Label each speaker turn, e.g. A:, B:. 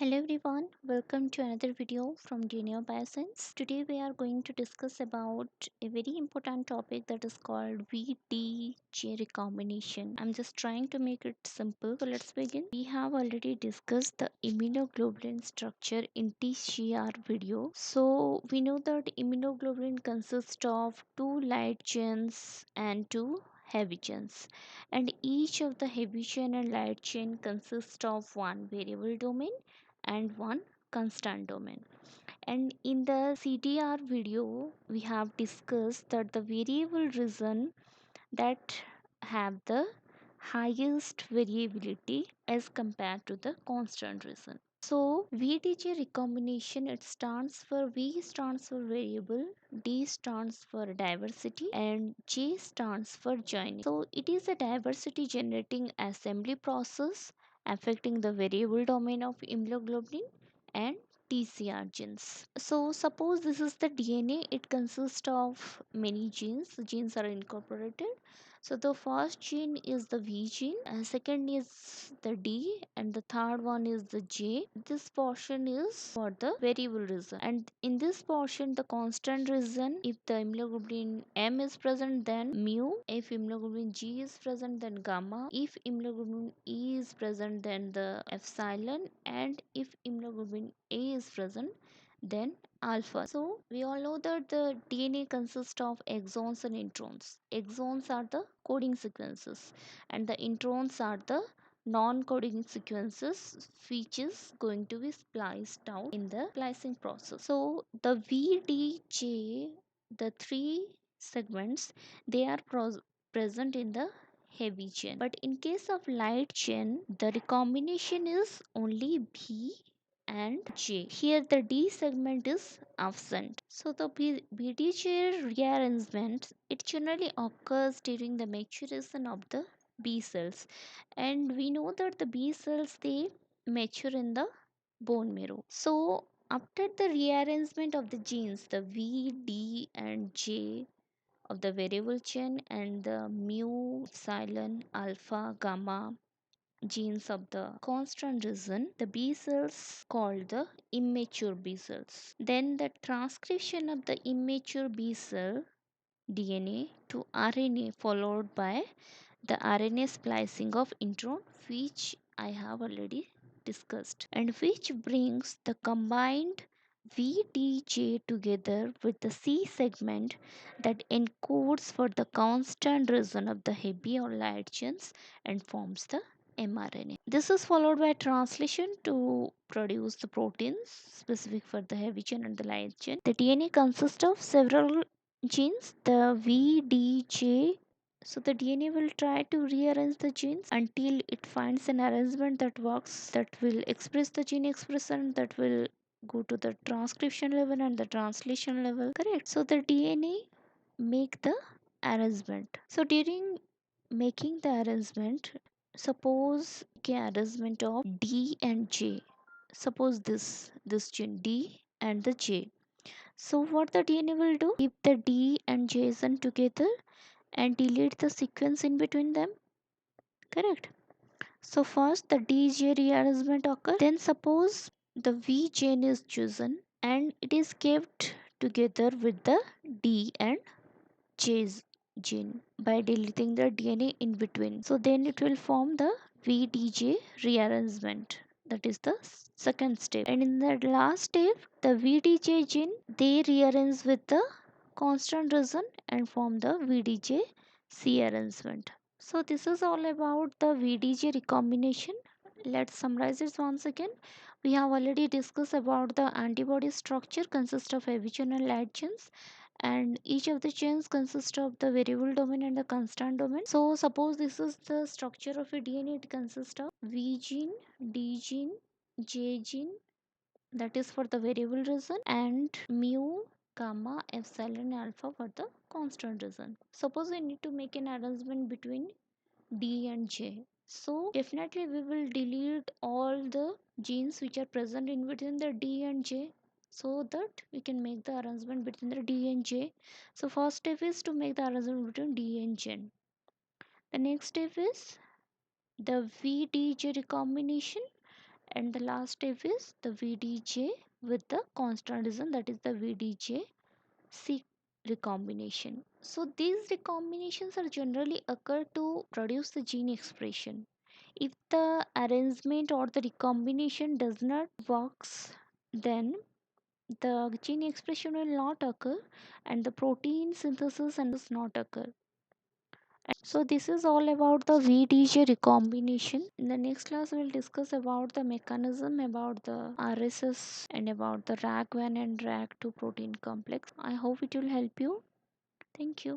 A: Hello everyone, welcome to another video from DNA Bioscience. Today we are going to discuss about a very important topic that is called VDJ recombination. I'm just trying to make it simple. So let's begin. We have already discussed the immunoglobulin structure in TCR video. So we know that immunoglobulin consists of two light chains and two heavy chains, and each of the heavy chain and light chain consists of one variable domain and one constant domain. And in the CTR video we have discussed that the variable region that have the highest variability as compared to the constant region. So VDJ recombination, it stands for V stands for variable, D stands for diversity, and J stands for joining. So it is a diversity generating assembly process affecting the variable domain of immunoglobulin and TCR genes. So suppose this is the DNA, it consists of many genes. Genes are incorporated. So the first gene is the V gene, and second is the D, and the third one is the J. This portion is for the variable region, and in this portion the constant region, if the immunoglobulin M is present then mu, if immunoglobulin G is present then gamma, if immunoglobulin E is present then the epsilon, and if immunoglobulin A is present then alpha. So we all know that the DNA consists of exons and introns. Exons are the coding sequences and the introns are the non-coding sequences which is going to be spliced out in the splicing process. So the VDJ, the three segments, they are present in the heavy chain, but in case of light chain the recombination is only B and J. Here the D segment is absent. So the BDJ rearrangement, it generally occurs during the maturation of the B cells, and we know that the B cells, they mature in the bone marrow. So after the rearrangement of the genes, the V, D and J of the variable chain and the mu, epsilon, alpha, gamma genes of the constant region, the B cells called the immature B cells. Then the transcription of the immature B cell DNA to RNA followed by the RNA splicing of intron, which I have already discussed, and which brings the combined VDJ together with the C segment that encodes for the constant region of the heavy or light chains and forms the mRNA. This is followed by translation to produce the proteins specific for the heavy chain and the light chain. The DNA consists of several genes, the VDJ. So the DNA will try to rearrange the genes until it finds an arrangement that works, that will express the gene expression, that will go to the transcription level and the translation level. Correct. So the DNA make the arrangement. So during making the arrangement, suppose arrangement of D and J. Suppose this gene D and the J. So what the DNA will do? Keep the D and J together and delete the sequence in between them. Correct. So first the DJ rearrangement occurs. Then suppose the V gene is chosen and it is kept together with the D and J gene by deleting the DNA in between. So then it will form the VDJ rearrangement. That is the second step. And in the last step, the VDJ gene, they rearrange with the constant region and form the VDJ C arrangement. So this is all about the VDJ recombination. Let's summarize it once again. We have already discussed about the antibody structure consists of heavy chain and light chains, and each of the chains consists of the variable domain and the constant domain. So suppose this is the structure of a DNA. It consists of V gene, D gene, J gene, that is for the variable region, and mu, gamma, epsilon, alpha for the constant region. Suppose I need to make an arrangement between D and J. So definitely we will delete all the genes which are present in between the D and J, so that we can make the arrangement between the D and J. So first step is to make the arrangement between D and J. The next step is the VDJ recombination, and the last step is the VDJ with the constant reason, that is the VDJ C recombination. So these recombinations are generally occur to produce the gene expression. If the arrangement or the recombination does not works, then the gene expression will not occur and the protein synthesis and does not occur. So this is all about the VDJ recombination. In the next class, we will discuss about the mechanism, about the RSS, and about the RAG1 and RAG2 protein complex. I hope it will help you. Thank you.